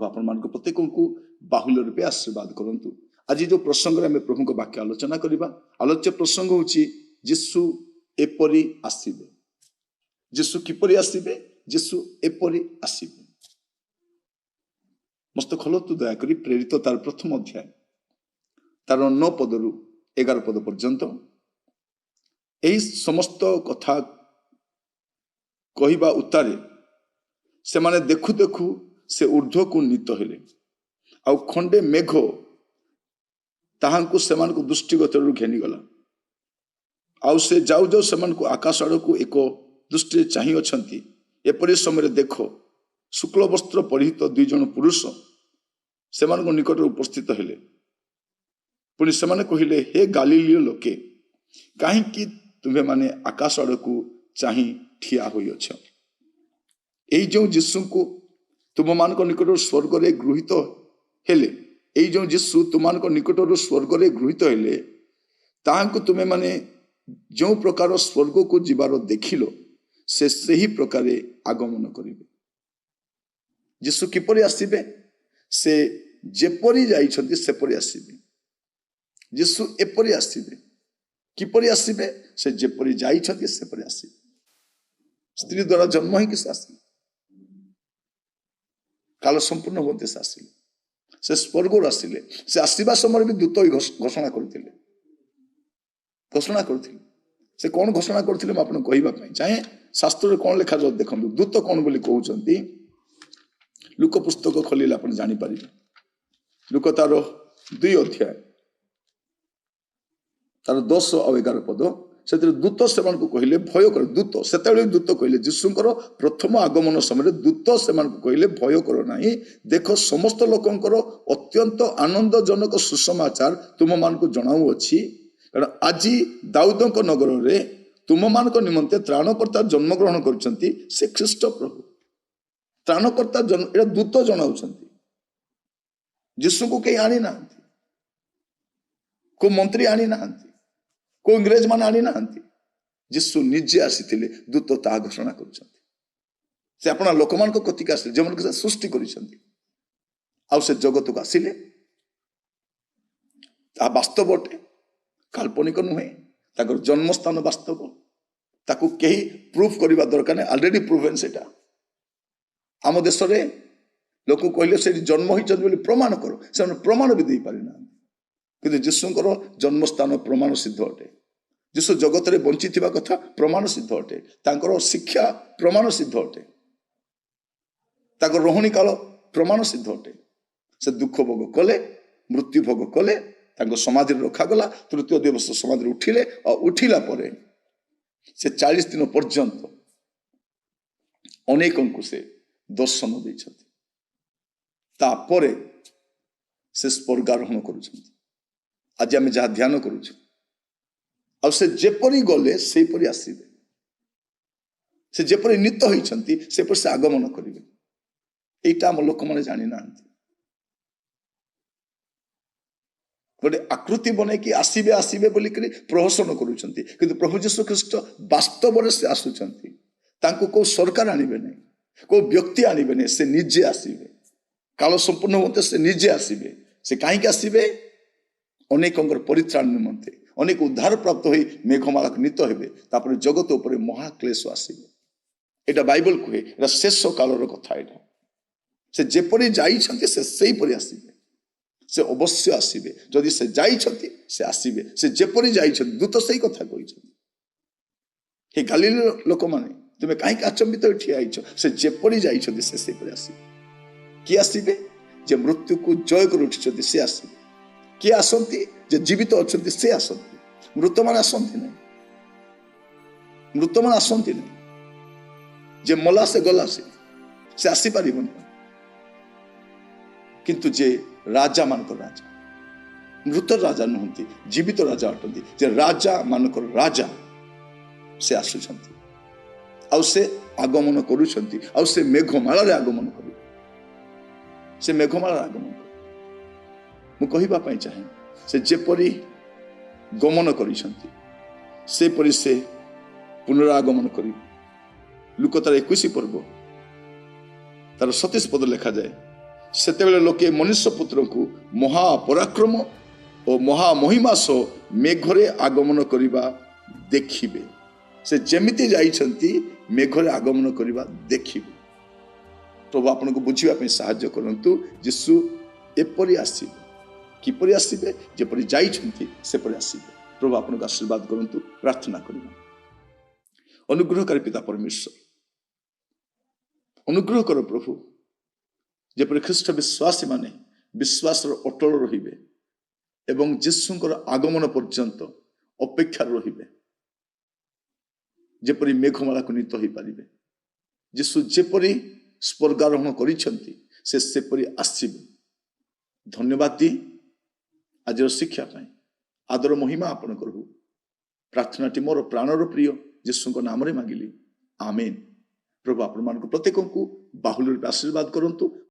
आपण मानक प्रत्येक को बाहुल्य रूपे आशीर्वाद करंतु। आज जो प्रसंग में प्रभु को वाक्य आलोचना करबा, आलोच्य प्रसंग होची यीशु एपरि आसीबे। यीशु किपरि आसीबे? यीशु एपरि आसीबे। मस्त खोलतु दया करी प्रेरित तार प्रथम अध्याय तार 9 पदरु 11 पद पर्यंत एही समस्त कथा कहिबा उतारे से माने देखु देखु से ऊर्ध्व को नीत हेले आउ खंडे मेघ ताहांकु सेमान को दृष्टिगत घेनी गला आउ से जाऊ जाऊ सेमान को आकाश आड़ को एक दृष्टि चाहि अछंती। एपरि समय देखो शुक्ल वस्त्र परिहित 2 जन पुरुष सेमान को निकट उपस्थित हेले। पुणी सेमाने कहिले, हे गालीलीय लोके काहेकि तुम्हें माने आकाश आड़ को चाहि ठिया होई अछ। एई जो यीशु को तुम मान निकट स्वर्ग रे गृहीत हेले, एई जो यीशु तुम मान निकट स्वर्ग रे गृहीत हेले ताहांकु तुम्हें माने जो प्रकार स्वर्ग को जीवार देखिलो से सही प्रकार आगमन करिवे। यीशु किपरि आसीबे? से जेपरि जाइछन्ति सेपरि आसीबे। यीशु एपरि आसीबे। किपरि आसीबे? से जेपरि जाइछन्ति सेपरि आसीबे। स्त्री द्वारा जन्म ही किस आसीबे, काल संपूर्ण होते से आसिले, से स्वर्ग आसिले। से आसीबा समय भी दूत घोषणा करथिले, घोषणा करथिले। से कौन घोषणा करथिले म आपन कहिबा पई चाहे शास्त्र रे कौन लिखा जाय देखंतु। दूत कौन बोली कहउचंती लूका पुस्तक खोलिले आपन जानि परिबे। लूका तार 2 अध्याय तार 10 और 11 पद से दूत सेमान को कहले भय कर। दूत सेतेबेले दूत कहले यीशुंकर प्रथम आगमन समय दूत सेमान को कहले भय कर नाही, देख समस्त लोकंकर अत्यंत आनंदजनक सुसमाचार तुम मान को जणाऊ अछि। कारण आज दाऊदक नगर रे तुम मान को निमंते त्राणकर्ता जन्म ग्रहण करछंती, से ख्रीष्ट प्रभु त्राणकर्ता जन्म। एटा दूत जणाउछंती। यीशु को कहीं आनी नांती, को मंत्री आनी नांती, को इंग्रेज मान आनी नांती। यीशु निजे आसीथिले, दूत ता घोषणा करछंती। से अपना लोकमान को कतिक आसिले जेमन के सृष्टि करिसंती आउ से जगत को आसिले। ता वास्तव अटे, काल्पनिक नुहे। ताकर जन्मस्थान वास्तव, ताकू कहीं प्रूफ करबा दरकार नै, ऑलरेडी प्रूवन। सेटा आम देश रे लोक कहले से जन्म होइछन बोली प्रमाण करो, से प्रमाण भी दे पारिना। किंतु यीशुंकर जन्मस्थान प्रमाण सिद्ध अटे। यीशु जगत रे बंची थिबा कथा प्रमाण सिद्ध अटे। तांकर शिक्षा प्रमाण सिद्ध अटे। ताकर रोहणी काल प्रमाण सिद्ध अटे। से दुख भोग कले, मृत्यु भोग कले, तांको समाधि रखा गला। तृतीय दिवस समाधि उठिले और उठिला परे से 40 दिन पर्यंत अनेकों को से दर्शन दैछथि। तापरे से स्वर्गारोहण करूछथि। आज आम जहाँ ध्यान करूछ आ से जेपरी गले से परी आसीबे। से जेपरी नित होइछंती से पर से आगमन करिवे। एटा हम लोक माने जानि नांती। गोटे आकृति बने कि आसीबे आसीबे बोली करी प्रहसन करूछंती, किंतु प्रभु यीशु ख्रीष्ट वास्तव रे से आसुछंती। तांको को सरकार आनिबे नै, को व्यक्ति आनिबे नै, से निजे आसीबे। काल संपूर्ण होते से निजे आसीबे। से काहे के आसीबे? अनेकंकर परित्राण निमंते, अनेक उद्धार प्राप्त होई मेघमाला नीत हेबे। तापर जगत उपरे महाक्लेश आसीबे। एटा बाइबल कहे, एटा शेष कालर कथा। एटा से जेपरि जाइछंती से सेही परि आसीबे। से अवश्य आसीबे। जदि से जाइछंती से आसीबे। से जेपरि जाइछंती दूत सेही कथा कहिछंती। हे गालील लोक माने तुमे काहे के अचंबित ठिया आइछ? से जेपरि जाइछंती से सेही परि आसीबे। कि आसीबे? जे मृत्यु को जय कर उठिछंती से आसीबे। किए आसंती? जे जीवित अछंती से आसंती। मृत मान आसंती नहीं, मृत मान आसंती नहीं। जे मला से गला से आसी पारिबन। किंतु जे राजा मानकर राजा, मृत राजा नुहंती, जीवित राजा अटंती। जे राजा मानकर राजा से आसुछंती आउ से आगमन करूछंती। आउ से मेघमाला रे आगमन करू। से मेघमाला आगमन करू। मु कहिबा पई चाहे से जेपरि गमन करिसंती से परि से पुनरागमन करी। लूका तार 21 पर्व तार 27 पद लिखा जाए, ସେତେବେଳେ ଲୋକେ ମନୁଷ୍ୟ ପୁତ୍ରଙ୍କୁ ମହାପରାକ୍ରମ ଓ ମହାମହିମା ସହ ମେଘରେ ଆଗମନ କରିବା ଦେଖିବେ। ସେ ଯେମିତି ଯାଇଛନ୍ତି ମେଘରେ ଆଗମନ କରିବା ଦେଖିବେ। ପ୍ରଭୁ ଆପଣଙ୍କୁ ବୁଝିବା ପାଇଁ ସାହାଯ୍ୟ କରନ୍ତୁ। ଯୀଶୁ ଏପରି ଆସିବେ। କିପରି ଆସିବେ? ଯେପରି ଯାଇଛନ୍ତି ସେପରି ଆସିବେ। ପ୍ରଭୁ ଆପଣଙ୍କୁ ଆଶୀର୍ବାଦ କରନ୍ତୁ। ପ୍ରାର୍ଥନା କରିବା। ଅନୁଗ୍ରହକାରୀ ପିତା ପରମେଶ୍ୱର, ଅନୁଗ୍ରହ କର ପ୍ରଭୁ, ଯେପରି ଖ୍ରୀଷ୍ଟ ବିଶ୍ୱାସୀ ମାନେ ବିଶ୍ୱାସର ଅଟଳ ରହିବେ ଏବଂ ଯୀଶୁଙ୍କର ଆଗମନ ପର୍ଯ୍ୟନ୍ତ ଅପେକ୍ଷାରେ ରହିବେ, ଯେପରି ମେଘମାଳାକୁ ନୀତ ହୋଇପାରିବେ। ଯୀଶୁ ଯେପରି ସ୍ୱର୍ଗାରୋହଣ କରିଛନ୍ତି ସେ ସେପରି ଆସିବେ। ଧନ୍ୟବାଦ ଦିଏ ଆଜିର ଶିକ୍ଷା ପାଇଁ। ଆଦର ମହିମା ଆପଣଙ୍କର ହଉ। ପ୍ରାର୍ଥନାଟି ମୋର ପ୍ରାଣର ପ୍ରିୟ ଯୀଶୁଙ୍କ ନାମରେ ମାଗିଲି, ଆମେନ୍। ପ୍ରଭୁ ଆପଣମାନଙ୍କୁ ପ୍ରତ୍ୟେକଙ୍କୁ ବାହୁଲ୍ୟ ରୂପେ ଆଶୀର୍ବାଦ କରନ୍ତୁ।